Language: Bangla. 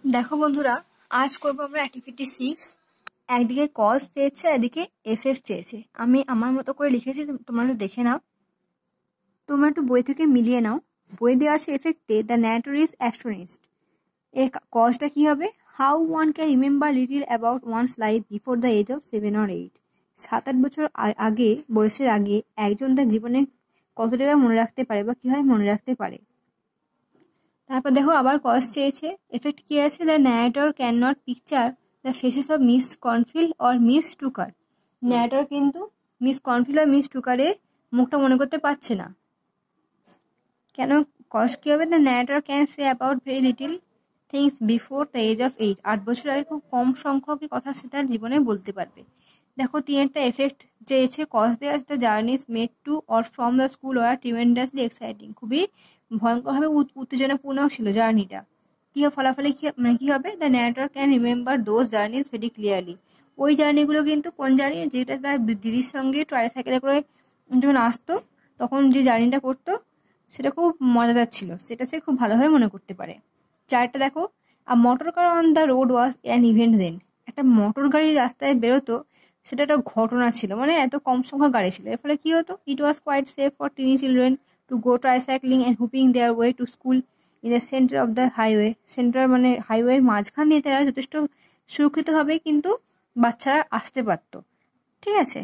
দেখো বন্ধুরা, আজ করবো আমরা অ্যাক্টিভিটি 6। একদিকে কজ চেয়েছে, একদিকে এফেক্ট চেয়েছে। আমি আমার মতো করে লিখেছি, তোমরা একটু দেখে নাও। তোমরা একটু বই থেকে মিলিয়ে নাও। বই দেওয়া আছে এফেক্টে দ্য ন্যারেটর ইজ অ্যাস্টনিশড। এর কজটা কি হবে? How one can remember little about one's life before the age of 7 or 8। 7-8 বছর আগে, বয়সের আগে একজন তার জীবনে কতটা মনে রাখতে পারে বা কিভাবে মনে রাখতে পারে। তারপর দেখো আবার কজ চেয়েছে। এফেক্ট কি আছে? The narrator can not picture the faces of Miss Cornfield or Miss Tucker. Narrator কিন্তু মিস কর্নফিল্ড আর মিস টুকারের মুখটা মনে করতে পারছে না। কেন? কজ কি হবে? The narrator can say about very little things before the age of 8। 8 বছর আগে খুব কম সংখ্যক কথা সে তার জীবনে বলতে পারবে। দেখো তিনটা এফেক্ট চেয়েছে। কজ দেওয়া আছে the journeys made to or from the school were tremendously exciting. খুবই ভয়ঙ্করভাবে উত্তেজনাপূর্ণ ছিল জার্নিটা। কি ফলাফলে কি হবে? The narrator can remember those journeys very clearly. ওই জার্নিগুলো কিন্তু কোন জার্নি? যেটা তার দিদির সঙ্গে ট্রাইসাইকেলে করে যখন আসতো, তখন যে জার্নিটা করতো সেটা খুব মজাদার ছিল, সেটা সে খুব ভালোভাবে মনে করতে পারে। চারটা দেখো, a motor car on the road was an event then. একটা মোটর গাড়ি রাস্তায় বেরোতো, সেটা একটা ঘটনা ছিল। মানে এত কম সংখ্যক গাড়ি ছিল, এর ফলে কি হতো? It was quite safe for tiny children to go tricycling and hooping their way to school in the centre of the highway. Centre মানে হাইওয়ের মাঝখান দিয়ে তারা যথেষ্ট সুরক্ষিতভাবে কিন্তু বাচ্চারা আসতে পারতো। ঠিক আছে।